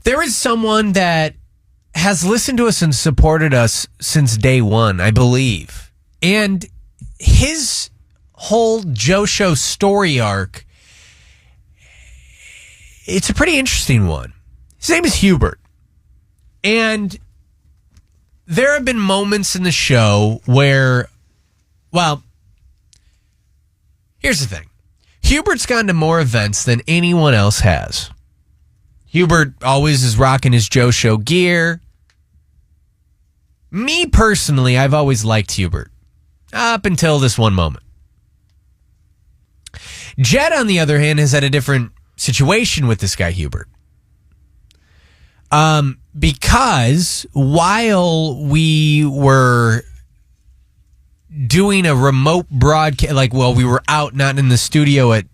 There is someone that has listened to us and supported us since day one, I believe. And his whole Joe Show story arc, it's a pretty interesting one. His name is Hubert. And there have been moments in the show where, well, here's the thing. Hubert's gone to more events than anyone else has. Hubert always is rocking his Joe Show gear. Me personally, I've always liked Hubert. Up until this one moment. Jed, on the other hand, has had a different situation with this guy, Hubert. Because while we were doing a remote broadcast, we were out, not in the studio at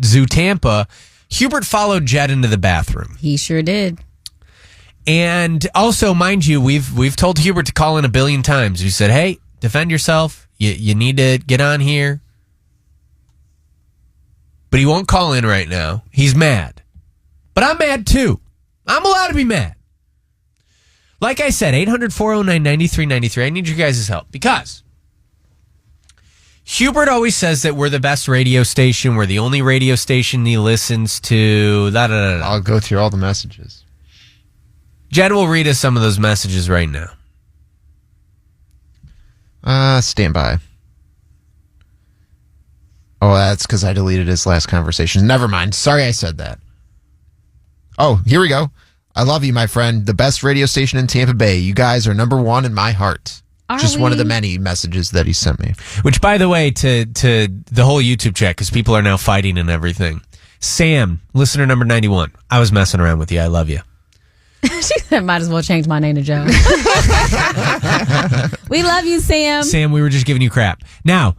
Zoo Tampa, Hubert followed Jed into the bathroom. He sure did. And also, mind you, we've told Hubert to call in 1 billion times. We said, hey, defend yourself. You need to get on here. But he won't call in right now. He's mad. But I'm mad too. I'm allowed to be mad. Like I said, 800-409-9393. I need your guys' help because Hubert always says that we're the best radio station. We're the only radio station he listens to. I'll go through all the messages. Jed will read us some of those messages right now. Stand by. Oh, that's because I deleted his last conversation. Never mind. Sorry I said that. Oh, here we go. I love you, my friend. The best radio station in Tampa Bay. You guys are number one in my heart. Just one of the many messages that he sent me. Which, by the way, to the whole YouTube chat, because people are now fighting and everything. Sam, listener number 91. I was messing around with you. I love you. She said, might as well change my name to Joe. We love you, Sam. Sam, we were just giving you crap. Now,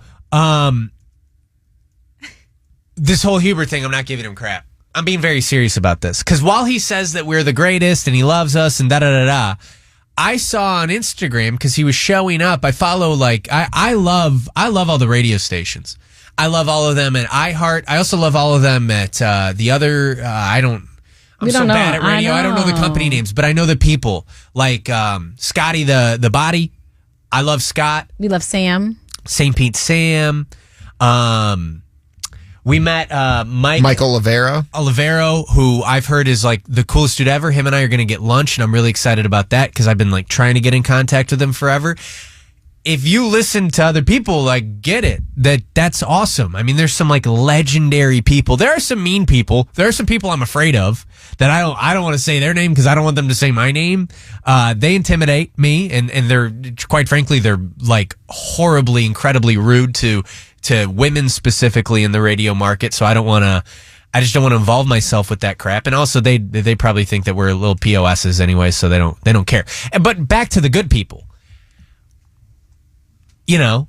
this whole Hubert thing, I'm not giving him crap. I'm being very serious about this. Because while he says that we're the greatest and he loves us and da-da-da-da, I saw on Instagram, because he was showing up, I follow, I love all the radio stations. I love all of them at iHeart. I also love all of them at the other, I'm so bad at radio. I don't know the company names, but I know the people. Like Scotty the Body. I love Scott. We love Sam. St. Pete Sam. We met Michael Olivero, who I've heard is like the coolest dude ever. Him and I are going to get lunch, and I'm really excited about that because I've been trying to get in contact with him forever. If you listen to other people, get it. That's awesome. I mean, there's some legendary people. There are some mean people. There are some people I'm afraid of that I don't want to say their name because I don't want them to say my name. They intimidate me, and they're, quite frankly, they're horribly, incredibly rude to women specifically in the radio market. So I just don't want to involve myself with that crap. And also they probably think that we're little POSs anyway, so they don't care. But back to the good people. I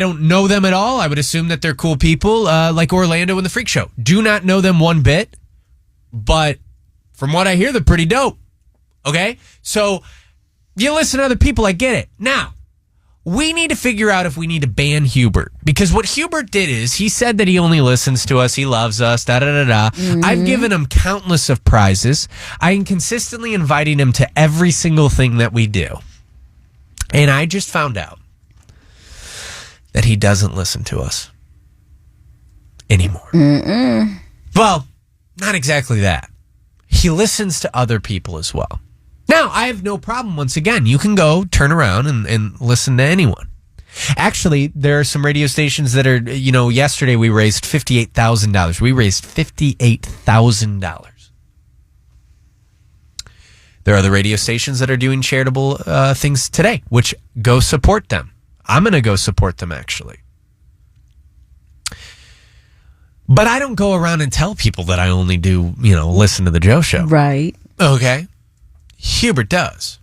don't know them at all. I would assume that they're cool people, like Orlando and the Freak Show. Do not know them one bit, but from what I hear, they're pretty dope. Okay? So you listen to other people, I get it. Now, we need to figure out if we need to ban Hubert. Because what Hubert did is, he said that he only listens to us, he loves us, da-da-da-da. Mm-hmm. I've given him countless of prizes. I am consistently inviting him to every single thing that we do. And I just found out that he doesn't listen to us anymore. Mm-mm. Well, not exactly that. He listens to other people as well. Now, I have no problem. Once again, you can go turn around and listen to anyone. Actually, there are some radio stations that are, yesterday we raised $58,000. We raised $58,000. There are other radio stations that are doing charitable things today, which go support them. I'm going to go support them, actually. But I don't go around and tell people that I only do, listen to the Joe Show. Right. Okay. Hubert does.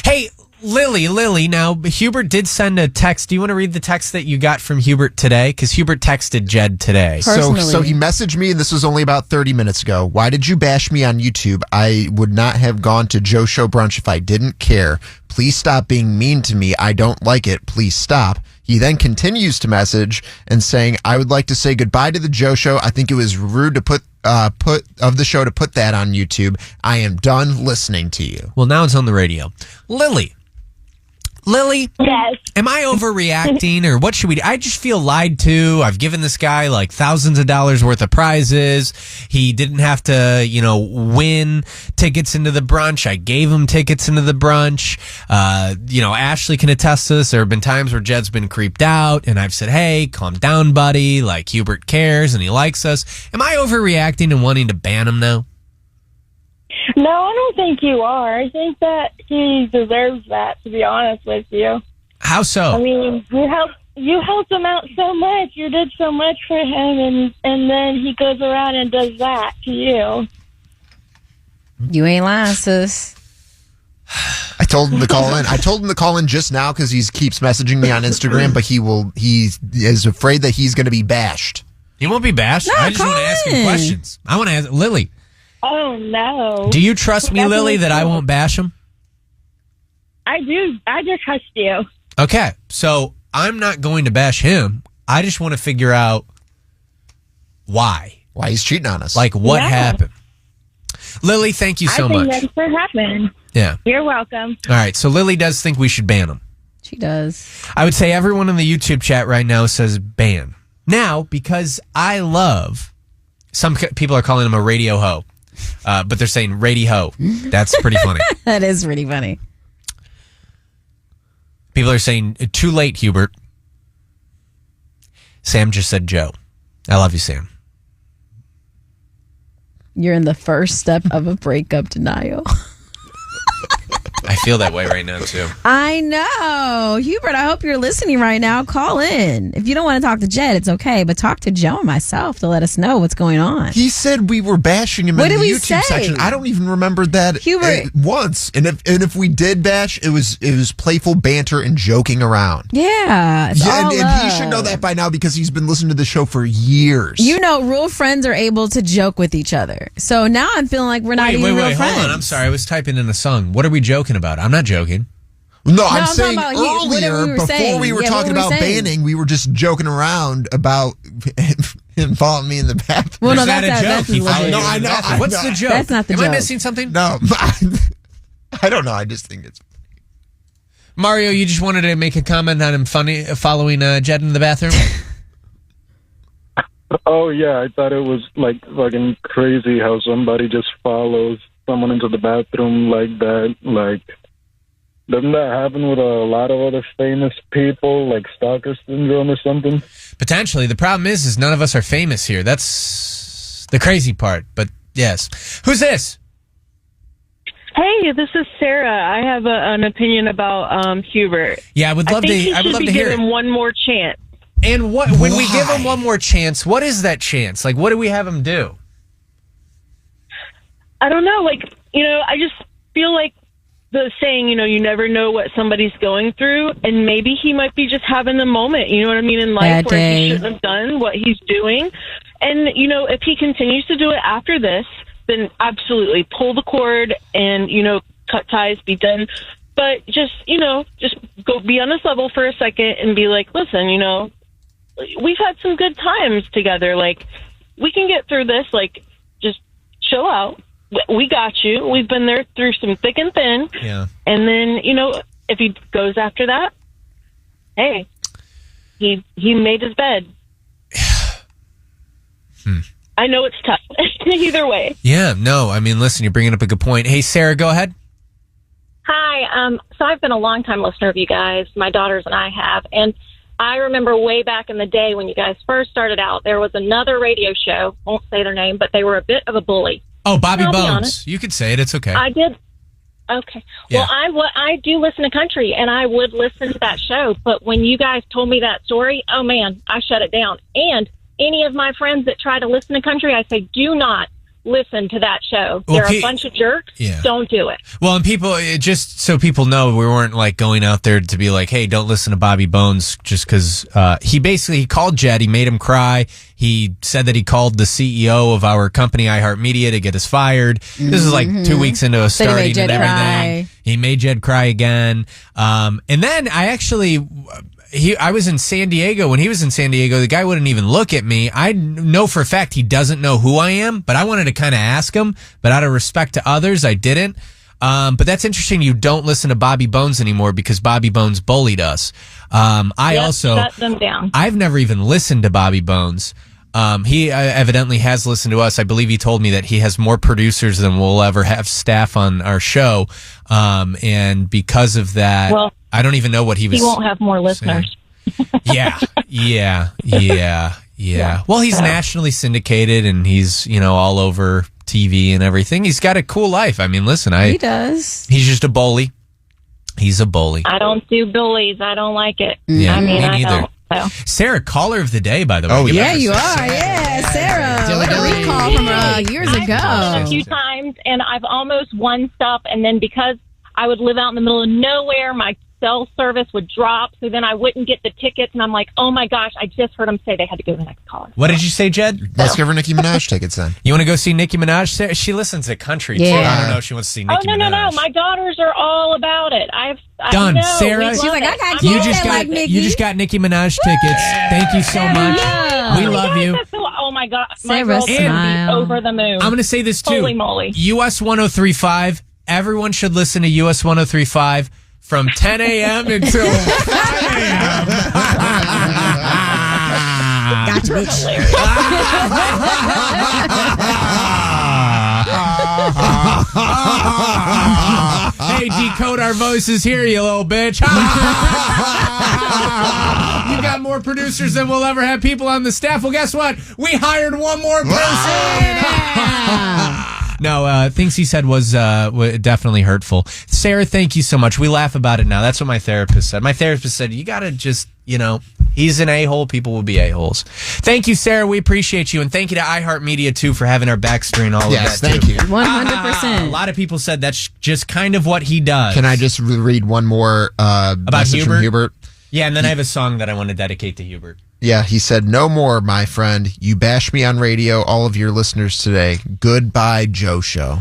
Hey, Lily, now Hubert did send a text. Do you want to read the text that you got from Hubert today? Because Hubert texted Jed today. So he messaged me, and this was only about 30 minutes ago. Why did you bash me on YouTube? I would not have gone to Joe Show Brunch if I didn't care. Please stop being mean to me. I don't like it. Please stop. He then continues to message and saying, I would like to say goodbye to the Joe Show. I think it was rude to put the show to put that on YouTube. I am done listening to you. Well, now it's on the radio. Lily, Yes. am I overreacting or what should we do? I just feel lied to. I've given this guy like thousands of dollars worth of prizes. He didn't have to, win tickets into the brunch. I gave him tickets into the brunch. Ashley can attest to this. There have been times where Jed's been creeped out and I've said, hey, calm down, buddy. Like Hubert cares and he likes us. Am I overreacting and wanting to ban him now? No, I don't think you are. I think that he deserves that, to be honest with you. How so? I mean, you helped him out so much. You did so much for him, and then he goes around and does that to you. You ain't lying, sis. I told him to call in. I told him to call in just now because he keeps messaging me on Instagram, but he is afraid that he's going to be bashed. He won't be bashed. No, I just want to ask him in. questions. I want to ask Lily. Oh, no. Do you trust me, Lily, that I won't bash him? I do. I just trust you. Okay, so I'm not going to bash him. I just want to figure out why. Why he's cheating on us. Like, what Yeah. happened? Lily, thank you so I think much. that's what happened. Yeah. You're welcome. All right, so Lily does think we should ban him. She does. I would say everyone in the YouTube chat right now says ban. Now, because I love, some people are calling him a radio hoe, but they're saying radio. That's pretty funny. That is really funny. People are saying, too late, Hubert. Sam just said Joe. I love you, Sam. You're in the first step of a breakup denial. I feel that way right now, too. I know. Hubert, I hope you're listening right now. Call in. If you don't want to talk to Jed, it's okay, but talk to Joe and myself to let us know what's going on. He said we were bashing him What in did the we YouTube say? section. I don't even remember that Hubert. once. And if we did bash, it was playful banter and joking around. Yeah. It's Yeah, all and he should love. know that by now because he's been listening to the show for years. You know, real friends are able to joke with each other. So now I'm feeling like we're not even real friends. hold on. I'm sorry. I was typing in a song. What are we joking about? I'm not joking. No, I'm I'm talking saying about whatever earlier, we were before saying. we were Yeah, talking what were we about saying? banning, we were just joking around about him following me in the bathroom. Well, no, Is that that's a joke? that's He legit. followed No, you in I the know, bathroom. I What's know. the joke? That's not the Am I joke. missing something? No, I don't know. I just think it's... Mario, you just wanted to make a comment on him following Jed in the bathroom? Oh, yeah, I thought it was, like, fucking crazy how somebody just follows someone into the bathroom like that. Like, doesn't that happen with a lot of other famous people, like stalker syndrome or something? Potentially. The problem is none of us are famous here. That's the crazy part. But yes. Who's this? Hey, this is Sarah. I have an opinion about Hubert. Yeah, I would love I think to. I would love to give hear him it. one more chance. And when we give him Why? one more chance, what is that chance? Like, what do we have him do? I don't know. Like, I just feel like the saying, you never know what somebody's going through, and maybe he might be just having a moment, you know what I mean, in life Bad where day. he shouldn't have done what he's doing. And, if he continues to do it after this, then absolutely pull the cord and, cut ties, be done. But just go be on this level for a second and be like, listen, we've had some good times together. Like, we can get through this. Like, just chill out. We got you. We've been there through some thick and thin. Yeah. And then, if he goes after that, hey, he made his bed. I know it's tough. Either way. Yeah. No. I mean, listen, you're bringing up a good point. Hey, Sarah, go ahead. Hi. So I've been a longtime listener of you guys. My daughters and I have. And I remember way back in the day when you guys first started out, there was another radio show. Won't say their name, but they were a bit of a bully. Oh, Bobby I'll be Bones. honest. You could say it. It's okay. I did. Okay. Yeah. Well, I do listen to country, and I would listen to that show. But when you guys told me that story, oh, man, I shut it down. And any of my friends that try to listen to country, I say, do not listen to that show. Well, They're a bunch of jerks. Yeah. Don't do it. Well, and just so people know, we weren't like going out there to be like, hey, don't listen to Bobby Bones just because he called Jed. He made him cry. He said that he called the CEO of our company, iHeartMedia, to get us fired. This is like 2 weeks into us Said he made starting and Jed everything. cry. He made Jed cry again. And then I actually, I was in San Diego. When he was in San Diego, the guy wouldn't even look at me. I know for a fact he doesn't know who I am, but I wanted to kind of ask him. But out of respect to others, I didn't. But that's interesting. You don't listen to Bobby Bones anymore because Bobby Bones bullied us. Also shut them down. I've never even listened to Bobby Bones. He evidently has listened to us. I believe he told me that he has more producers than we'll ever have staff on our show. And because of that, Well, I don't even know what he was. He won't have more listeners. Yeah. Well, he's nationally syndicated and he's, all over TV and everything. He's got a cool life. I mean, listen, He does. he's just a bully. He's a bully. I don't do bullies. I don't like it. Yeah, I mean, me I neither. don't. So. Sarah, caller of the day, by the way. Oh, Yeah, you are. Yeah, Sarah. What a recall from years I've called a ago. few times, and I've almost won stuff. And then because I would live out in the middle of nowhere, my cell service would drop. So then I wouldn't get the tickets. And I'm like, oh, my gosh, I just heard them say they had to go to the next caller. What did you say, Jed? Let's give her Nicki Minaj tickets then. You want to go see Nicki Minaj? Sarah, she listens to country, too. Yeah. I don't know if she wants to see Nicki Oh, no. Minaj. My daughters are all about it. Done. No, Sarah? we She's love like, it. I got I'm you. You all just They got like Nicki. you just got Nicki Minaj tickets. Thank you so much. Yeah. We love you. That's oh my God, my Sarah, girls are gonna smile. be over the moon. I'm going to say this too. Holy moly. US 103.5. Everyone should listen to US 103.5 from 10 a.m. until 5 a.m. Gotcha, bitch. Hey, decode our voices here, you little bitch. You got more producers than we'll ever have people on the staff. Well, guess what? We hired one more person. No, things he said was definitely hurtful. Sarah, thank you so much. We laugh about it now. That's what my therapist said. My therapist said, you got to just, he's an a-hole. People will be a-holes. Thank you, Sarah. We appreciate you. And thank you to iHeartMedia, too, for having our backstory and all of that, Thank too. you. 100%. A lot of people said that's just kind of what he does. Can I just read one more message Hubert? from Hubert? Yeah, and then I have a song that I want to dedicate to Hubert. Yeah, he said, no more, my friend. You bash me on radio, all of your listeners today. Goodbye, Joe Show.